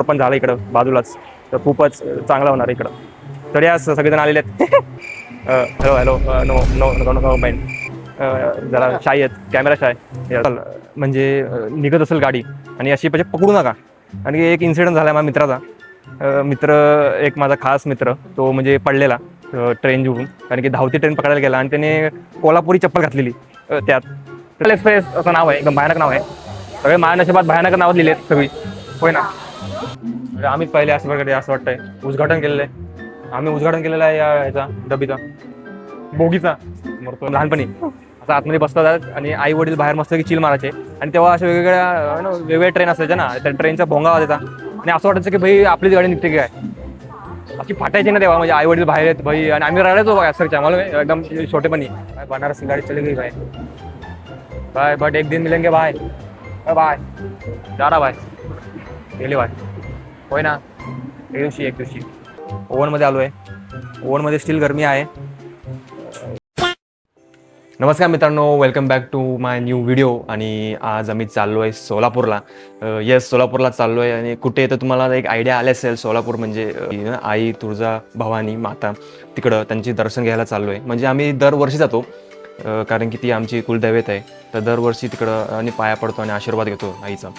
पण झालं इकडं बाजूलाच, तर खूपच चांगलं होणार इकडं. तर या सगळेजण आलेले आहेत. Hello hello, no no no no mind, जरा शाय आहेत, कॅमेरा शाय. म्हणजे निघत असेल गाडी आणि अशी म्हणजे पकडू नका. आणि एक इन्सिडेंट झाला माझ्या मित्राचा. मित्र, एक माझा खास मित्र, तो म्हणजे पडलेला ट्रेन घेऊन, कारण की धावती ट्रेन पकडायला गेला आणि त्याने कोल्हापुरी चप्पल घातलेली त्यात. एक्सप्रेस असं नाव आहे, एकदम भयानक नाव आहे. सगळे माझ्या नशिबात भयानक नाव लिहिले आहेत सगळी. होय ना. आम्ही पहिले असं प्रकारे असं वाटतंय उद्घाटन केलेलं आहे. आम्ही उद्घाटन केलेलं आहे या ह्याचा डबीचा, बोगीचा. लहानपणी असं आतमध्ये बसतात आणि आई वडील बाहेर मस्त की चिल मारायचे. आणि तेव्हा अशा वेगवेगळ्या ट्रेन असायच्या ना, त्या ट्रेनचा भोंगा वाजायचा आणि असं वाटायचं की भाई आपलीच गाडी निघते काय. अशी फाटायची ना तेव्हा, म्हणजे आई वडील बाहेर आहेत भाई आणि आम्ही रडायचो बघा सरच्या. मला एकदम छोटेपणी बनारस गाडी चली गई भाई, बाय बट एक दिन मिलेंगे बाय बाय, जा रहा बाय, गेले बाय. होय ना. एक दिवशी ओव्हनमध्ये आलो आहे. ओव्हनमध्ये स्टील गरमी आहे. नमस्कार मित्रांनो, welcome back to my new video. आणि आज आम्ही चाललो आहे सोलापूरला. येस, सोलापूरला चाललो आहे. आणि कुठे तर तुम्हाला एक आयडिया आली असेल, सोलापूर म्हणजे आई तुळजा भवानी माता, तिकडं त्यांची दर्शन घ्यायला चाललो आहे. म्हणजे आम्ही दरवर्षी जातो, कारण की ती आमची कुलदैवत आहे. तर दरवर्षी तिकडं आणि पाया पडतो आणि आशीर्वाद घेतो आईचा.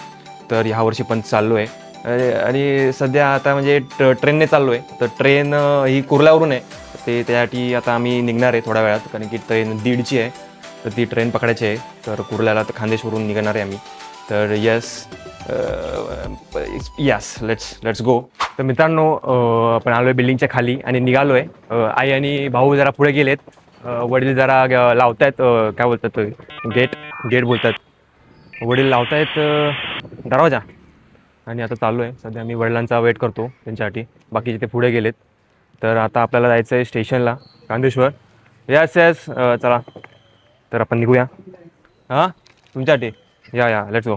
तर ह्या वर्षी पण चाललो आहे. आणि सध्या आता म्हणजे ट्रेनने चाललो आहे. तर ट्रेन ही कुर्ल्यावरून आहे. ते त्यासाठी आता आम्ही निघणार आहे थोड्या वेळात, कारण की ट्रेन 1:30ची आहे. तर ती ट्रेन पकडायची आहे. तर कुर्ल्याला तर खानदेशवरून निघणार आहे आम्ही. तर यस लेट्स गो. तर मित्रांनो, आपण आलो आहे बिल्डिंगच्या खाली आणि निघालो आहे. आई आणि भाऊ जरा पुढे गेलेत. वडील जरा लावतायत, काय बोलतात, गेट बोलतात. वडील लावतायत दरवाजा. आणि आता चाललो आहे. सध्या मी वडिलांचा वेट करतो त्यांच्यासाठी. बाकीचे ते पुढे गेलेत. तर आता आपल्याला जायचं आहे स्टेशनला, कांदेश्वर. यस चला, तर आपण निघूया. हां, तुमच्यासाठी या लेट्स गो.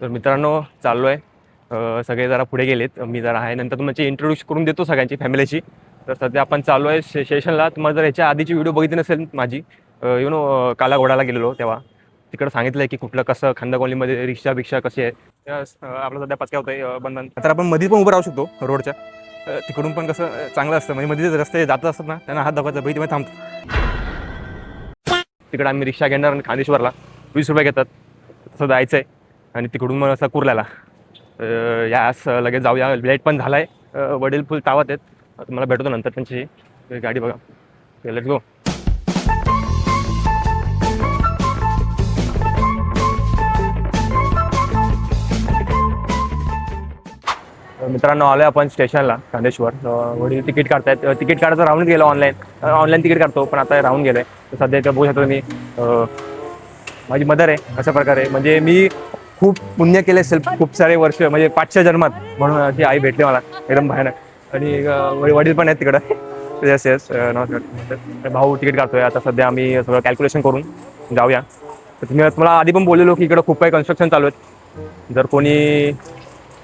तर मित्रांनो, चाललो आहे. सगळे जरा पुढे गेलेत, मी जरा आहे. नंतर तुमची इंट्रोड्यूस करून देतो सगळ्यांची फॅमिलीची. तर सध्या आपण चाललो आहे स्टेशनला. तुम्हाला जर याच्या आधीची व्हिडिओ बघितली नसेल माझी, काला घोडाला गेलेलो तेव्हा, तिकडं सांगितलं आहे की कुठलं कसं खंदकॉलनीमध्ये रिक्षा कशी आहे. आपलं सध्या पचक्या होतं आहे बंधन. तर आपण मध्ये पण उभं राहू शकतो रोडच्या. तिकडून पण कसं चांगलं असतं, म्हणजे मध्ये जे रस्ते जात असतात ना, त्यांना हात दाखवायचा, भाई तुम्ही थांबतो. तिकडं आम्ही रिक्षा घेणार आणि खांदेश्वरला 20 रुपये घेतात, तसं जायचं आहे. आणि तिकडून मग असं कुर्ल्याला यास लगेच जाऊया. लेट पण झाला आहे. वडील फुल तावत आहेत. तुम्हाला भेटतो नंतर त्यांची गाडी बघा. Let's go. मित्रांनो, आलो आहे आपण स्टेशनला कांदेश्वर. वडील तिकीट काढतायत. तिकीट काढायचं राहून गेलं, ऑनलाईन तिकीट काढतो, पण आता राहून गेलं आहे. तर सध्या इथं बघू शकतो मी, माझी मदर आहे अशा प्रकारे. म्हणजे मी खूप पुण्य केले असेल खूप सारे वर्ष, म्हणजे 500 जन्मात, म्हणून अशी आई भेटली मला एकदम भयानक. आणि वडील पण आहेत तिकडं. येस नमस्कार. भाऊ तिकीट काढतोय. आता सध्या आम्ही सगळं कॅल्क्युलेशन करून जाऊया. तर तुम्हाला आधी पण बोललेलो की इकडं खूप काही कन्स्ट्रक्शन चालू आहेत. जर कोणी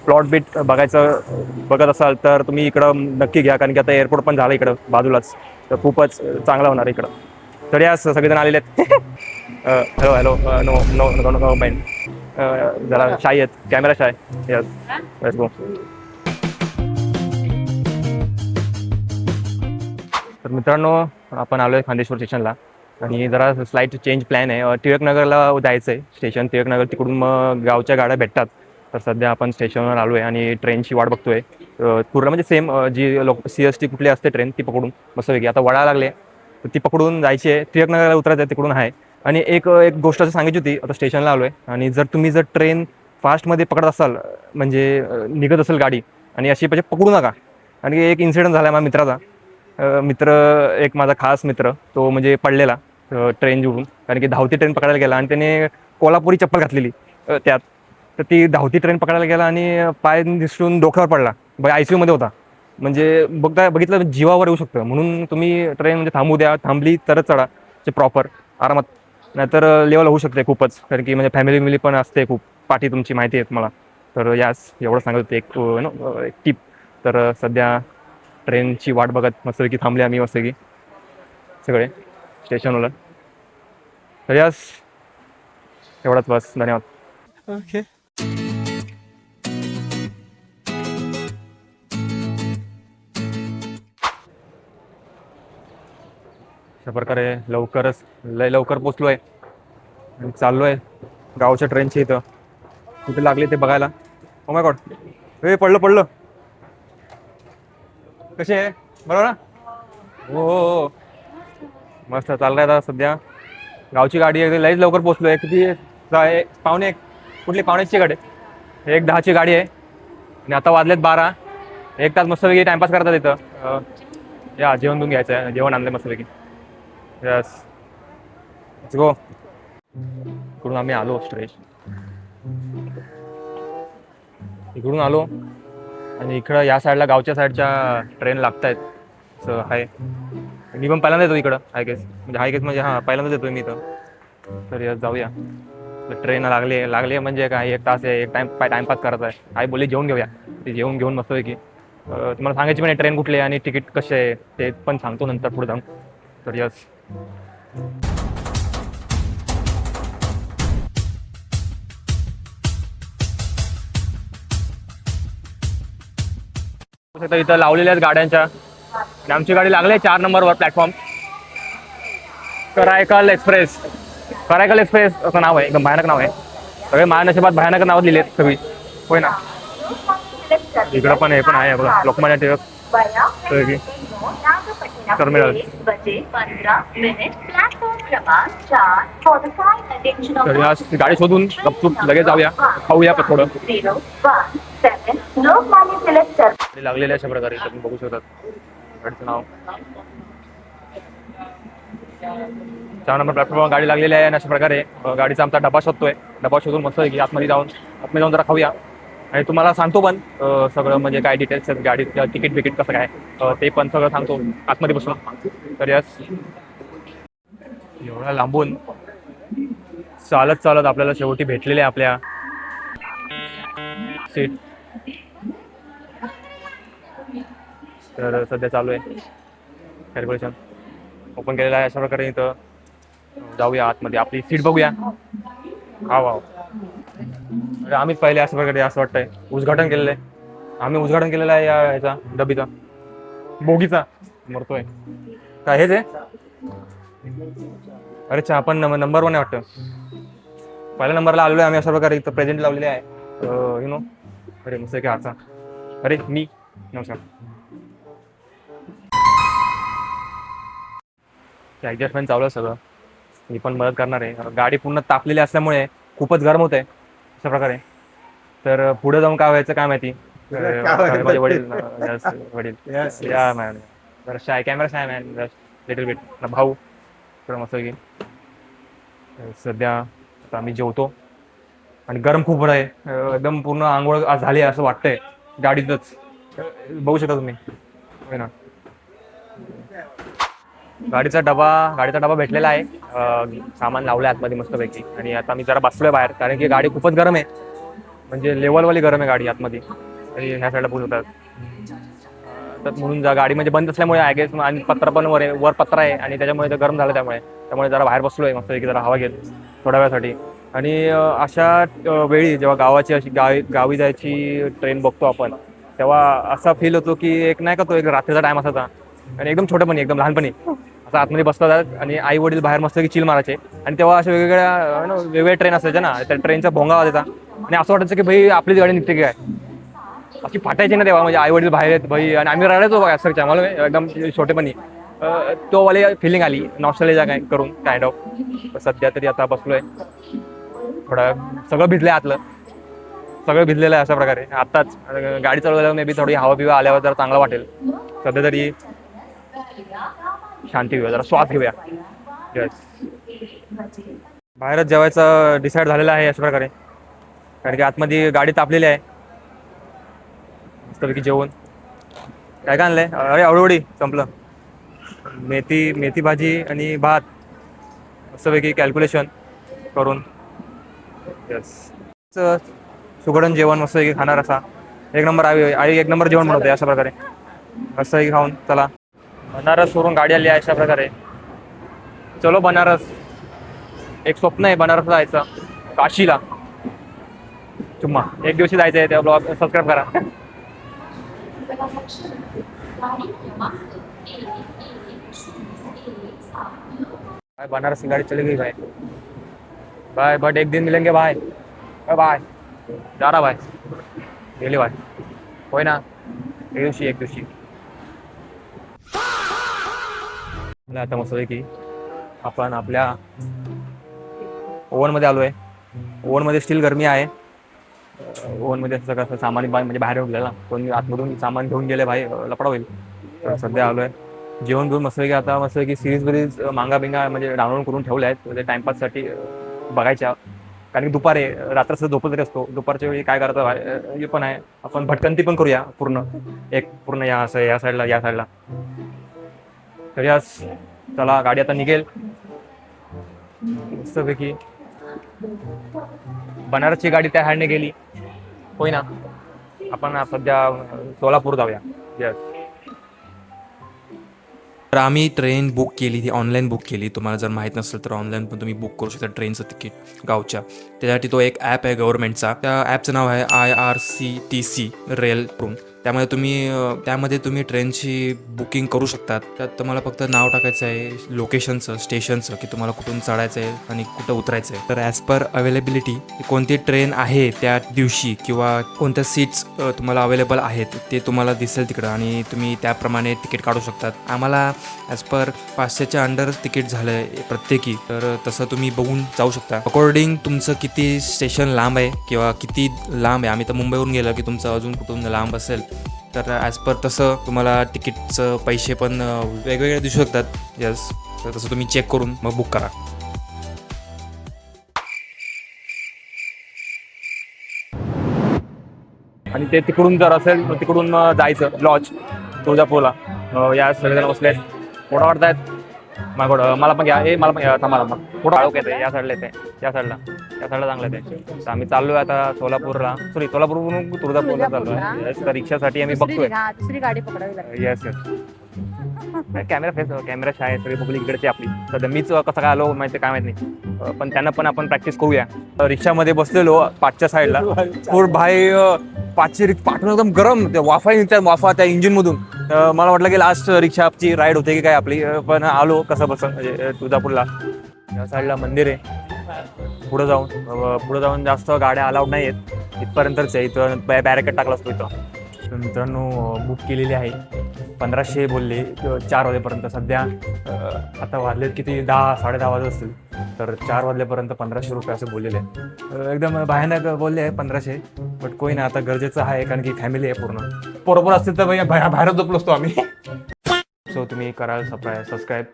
प्लॉट बीट बघत असाल तर तुम्ही इकडं नक्की घ्या, कारण की आता एअरपोर्ट पण झालं इकडं बाजूलाच, तर खूपच चांगलं होणार इकडं. तर या सगळेजण आलेले आहेत. Hello hello, no no no no mind, जरा शाय आहेत, camera shy. Yes let's go. तर मित्रांनो, आपण आलो आहे खांदेश्वर स्टेशनला. आणि जरा स्लाईट चेंज प्लॅन आहे. टिळकनगरला जायचं आहे स्टेशन, टिळकनगर. तिकडून मग गावच्या गाड्या भेटतात. तर सध्या आपण स्टेशनवर आलो आहे आणि ट्रेनची वाट बघतोय. पूर्ण म्हणजे सेम जी CST कुठली असते ट्रेन, ती पकडून मस्तपैकी आता वळायला लागले, तर ती पकडून जायची आहे. टिळकनगरला उतरायचं आहे, तिकडून आहे. आणि एक गोष्ट असं सांगायची होती, आता स्टेशनला आलो आहे. आणि जर तुम्ही ट्रेन फास्टमध्ये पकडत असाल, म्हणजे निघत असेल गाडी आणि अशी म्हणजे पकडू नका. आणि एक इन्सिडेंट झाला आहे माझ्या मित्राचा. मित्र, एक माझा खास मित्र, तो म्हणजे पडलेला ट्रेन घेऊन, कारण की धावती ट्रेन पकडायला गेला आणि त्याने कोल्हापुरी चप्पल घातलेली त्यात. तर ती धावती ट्रेन पकडायला गेला आणि पाय दिसून डोक्यावर पडला. ICU मध्ये होता. म्हणजे बघितलं जीवावर येऊ शकतं. म्हणून तुम्ही ट्रेन म्हणजे थांबू द्या, थांबली तरच चढा प्रॉपर आरामात, नाहीतर लेवल होऊ शकते खूपच. कारण की म्हणजे फॅमिली पण असते खूप पाठी, तुमची माहिती आहे मला. तर यास एवढं सांगत होते एक टिप. तर सध्या ट्रेनची वाट बघत मस्तपैकी थांबले आम्ही मस्तपैकी सगळे स्टेशनवर. तर यास एवढाच बस, धन्यवाद. ओके. अशा प्रकारे लवकरच लय लवकर पोचलो आहे आणि चाललो आहे गावच्या ट्रेनच्या इथं. कुठे लागले ते बघायला. ओ माय गॉड, हे पडलं पडलं. कसे आहे, बरोबर ना? हो हो हो, मस्त चाललाय आता सध्या. गावची गाडी आहे, लईच लवकर पोचलो आहे. किती पावणे एक, कुठली पावणेची गाडी? 1:10ची गाडी आहे आणि आता वाजलेत 12. 1 तास मस्तपैकी टाइमपास करतात इथं. या जेवण घेऊन घ्यायचं आहे, जेवण आणलं मस्तपैकी. यस, लेट्स गो. इकडून आम्ही आलो स्ट्रेट, इकडून आलो आणि इकडं या साईडला गावच्या साईडच्या ट्रेन लागतायत असं आहे. मी पण पहिल्यांदा येतो इकडं हाय केस, म्हणजे हां पहिल्यांदाच येतोय मी इथं. तर यस, जाऊया. ट्रेन लागली म्हणजे काय, 1 तास आहे, टाइमपास करत आहे. आई बोलली जेवून घेऊया, ते जेवून घेऊन मस्तपैकी तुम्हाला सांगायची पण ट्रेन कुठली आहे आणि तिकीट कसे आहे ते पण सांगतो नंतर पुढे जाऊन. तर यस, इथं लावलेल्या आहेत गाड्यांच्या आणि आमची गाडी लागली आहे 4 नंबरवर प्लॅटफॉर्म. करायकल एक्सप्रेस असं नाव आहे, एकदम भयानक नाव आहे. सगळे महानशिबात भयानक नाव लिहिले आहेत सगळी, होय ना. इकडं पण हे पण आहे बघा, लोकमान्य टिळक टर्मिनल. तर या गाडी शोधून गपचूप लगेच जाऊया, खाऊया पण थोडं. लागलेले अशा प्रकारे तुम्ही बघू शकतात. गाडीचं नाव 4 नंबर प्लॅटफॉर्मवर गाडी लागलेली आहे आणि अशा प्रकारे गाडीचा आमचा डबा शोधतोय. डबा शोधून मस्त आहे की आतमध्ये जाऊन जरा खाऊया आणि तुम्हाला सांगतो पण सगळं, म्हणजे काय डिटेल्स आहेत गाडीचं, तिकीट कसं काय ते पण सगळं सांगतो आतमध्ये बसून. तर यस, एवढ्या लांबून चालत आपल्याला शेवटी भेटलेले आहे आपल्या सीट. तर सध्या चालू आहे कॅल्क्युलेशन, ओपन केलेलं आहे. अशा प्रकारे इथं जाऊया आतमध्ये, आपली सीट बघूया. हा आम्हीच पहिले अशा प्रकारे असं वाटतंय उद्घाटन केलेलं आहे. आम्ही उद्घाटन केलेलं आहे या ह्याचा डबीचा, बोगीचा. मरतोय काय हेच आहे? अरे अच्छा, आपण नंबर 1 आहे वाटतं. पहिल्या नंबरला आलेलो आहे आम्ही. अशा प्रकारे इथं प्रेझेंट लावलेले आहे. यु नो, अरे मस्त काय आजचा. अरे मी नमस्कार. ॲडजस्टमेंट चालू आहे सगळं, मी पण मदत करणार आहे. गाडी पूर्ण तापलेली असल्यामुळे खूपच गरम होत आहे अशा प्रकारे. तर पुढे जाऊन काय व्हायचं काय माहिती. माझे वडील या मॅन, जरा shy, camera shy man, little bit. भाऊ तर मस्त की सध्या आता आम्ही जेवतो आणि गरम खूप आहे, एकदम पूर्ण आंघोळ झाली असं वाटतंय गाडीतच. बघू शकता तुम्ही, होय ना. गाडीचा डबा भेटलेला आहे. सामान लावलं आहे आतमध्ये मस्तपैकी आणि आता मी जरा बसलोय बाहेर, कारण की गाडी खूपच गरम आहे, म्हणजे लेवलवाली गरम आहे गाडी आतमध्ये. आणि ह्या साईडला पोहोचवतात तर म्हणून गाडी म्हणजे बंद असल्यामुळे आय गेस, आणि पत्रा पण वर पत्रा आहे आणि त्याच्यामुळे ते गरम झालं. त्यामुळे जरा बाहेर बसलोय मस्तपैकी, जरा हवा घेत थोड्या वेळासाठी. आणि अशा वेळी जेव्हा गावी जायची ट्रेन बघतो आपण, तेव्हा असा फील होतो की एक नाही का, तो एक रात्रीचा टाइम असायचा आणि एकदम छोटेपणी, एकदम लहानपणी असं आतमध्ये बसतात आणि आई वडील बाहेर मस्त की चिल मारायचे. आणि तेव्हा अशा वेगवेगळ्या ट्रेन असायच्या ना, त्या ट्रेनचा भोंगा वाजायचा आणि असं वाटायचं की भाई आपलीच गाडी निघते काय, अशी फाटायची ना तेव्हा. म्हणजे आई वडील बाहेर आहेत भाई आणि आम्ही रडायचो बघा असं, मला एकदम छोटेपणी तो वाली फिलिंग आली, नॉस्टॅल्जिया काय करून काइंड ऑफ. सध्या तरी आता बसलोय, थोडं सगळं भिजलंय आतलं, सगळं भिजलेलं आहे अशा प्रकारे. आत्ताच गाडी चालवल्यावर मे बी थोडी हवा बिवा आल्यावर जरा चांगलं वाटेल. सध्या तरी शांती घेऊया, जरा श्वास घेऊया. यस, बाहेरच जेवायचं डिसाईड झालेलं आहे अशा प्रकारे, कारण की आतमध्ये गाडी तापलेली आहे. मस्तपैकी जेवण काय आणलंय, अरे आवडवडी संपलं. मेथी भाजी आणि भात मस्तपैकी कॅल्क्युलेशन करून. यस, सुगडन जेवण मस्तपैकी खाणार असा एक नंबर. आई एक नंबर जेवण बनवते अशा प्रकारे, मस्तपैकी खाऊन चला. बनारस वरून गाडी आली आहे अशा प्रकारे. चलो बनारस, एक स्वप्न आहे बनारसला जायचं, काशीला. चुम्मा एक दिवशी जायचं आहे, त्या ब्लॉग सबस्क्राईब करा. भाई बनारस की गाड़ी चली गई भाई। भाई बट एक दिन मिलेंगे भाई। Bye bye. जा रहा भाई। गेले भाई। होय ना, एक दिवशी एक दिवशी मला आता मस्त की आपण आपल्या ओव्हनमध्ये आलो आहे. ओव्हनमध्ये स्टील गरमी आहे. ओव्हनमध्ये असं कसं सामान म्हणजे बाहेर गेलं ना, कोणी आतमधून सामान घेऊन गेले भाई, लपडा होईल. तर सध्या आलो आहे जेवण घेऊन मस्त की आता मस्त की सिरीज बिरीज मांगा बिंगा म्हणजे डाउनलोड करून ठेवल्या आहेत म्हणजे टाइमपाससाठी बघायच्या. कारण की दुपारी रात्र झोपत जरी असतो, दुपारच्या वेळी काय करता हे पण आहे, आपण भटकंती पण करूया पूर्ण एक पूर्ण या असं या साईडला या साईडला. तर यास चला गाडी आता निघेल मस्तपैकी. बनारसची गाडी त्या हॅडने गेली होय ना. आपण सध्या सोलापूर जाऊया. यस. तर आम्ही ट्रेन बुक केली, ती ऑनलाईन बुक केली. तुम्हाला जर माहीत नसेल तर ऑनलाईन पण तुम्ही बुक करू शकता ट्रेनचं तिकीट गावच्या. त्यासाठी तो एक ॲप आहे गव्हर्नमेंटचा. त्या ॲपचं नाव आहे IRCTC रेल रूम. त्यामध्ये तुम्ही ट्रेनची बुकिंग करू शकतात. त्यात तुम्हाला फक्त नाव टाकायचं आहे, लोकेशनचं, स्टेशनचं, की तुम्हाला कुठून चढायचं आहे आणि कुठं उतरायचं आहे. तर ॲज पर अवेलेबिलिटी कोणती ट्रेन आहे त्या दिवशी किंवा कोणत्या सीट्स तुम्हाला अवेलेबल आहेत ते तुम्हाला दिसेल तिकडं आणि तुम्ही त्याप्रमाणे तिकीट काढू शकतात. आम्हाला ॲज पर 500च्या अंडर तिकीट झालं आहे प्रत्येकी. तर तसं तुम्ही बघून जाऊ शकता. अकॉर्डिंग तुमचं किती स्टेशन लांब आहे किंवा किती लांब आहे, आम्ही तर मुंबईवरून गेलो की तुमचं अजून कुठून लांब असेल तर ॲज पर तसं तुम्हाला तिकीटचं पैसे पण वेगवेगळे दिसू शकतात. यस. तर तसं तुम्ही चेक करून मग बुक करा. आणि ते तिकडून जर असेल तर तिकडून जायचं लॉज तुळजापूरला. या सगळेजण बसले आहेत, फोटो काढतायत. मला पण घ्या. मला पण घ्या. थांबा फोटो काढू येते या साईडला येते, या साईडला चांगलं येते. तर आम्ही चाललोय आता सोलापूरला, सोलापूरवरून तुळजापूरला चाललोय. तर रिक्षासाठी आम्ही बघतोय. दुसरी गाडी पकडावी लागेल. Yes yes. कॅमेरा आहे सगळी पब्लिक इकडची आपली. सध्या मीच कसं काय आलो माहिती काय माहित नाही, पण त्यांना पण आपण प्रॅक्टिस करूया. रिक्षामध्ये बसलेलो पाचच्या साईडला. भाई पाचशे पाठवून एकदम गरम ते वाफा त्या इंजिन मधून. मला वाटलं की लास्ट रिक्षाची राईड होते की काय आपली, पण आलो कसं बस म्हणजे तुळजापूरला. या साईडला मंदिर आहे. पुढे जाऊन जास्त गाड्या अलाउड नाही आहेत इथपर्यंतच आहे. इथं बॅरिकेड टाकला असतो इथं. तर मित्रांनो बुक केलेली आहे. 1500 बोलले 4 वाजेपर्यंत. सध्या आता वाजलेत किती 10 साडे 10 वाजत असतील. तर 4 वाजल्यापर्यंत 1500 रुपये असं बोललेले आहे. एकदम भयानक बोलले आहे 1500. बट कोई ना, आता गरजेचं आहे कारण की फॅमिली आहे पूर्ण. बरोबर असतील तर बाहेरच झोपलो असतो आम्ही. सो तुम्ही कराल सबस्क्राईब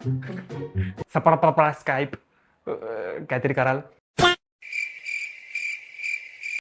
काहीतरी कराल.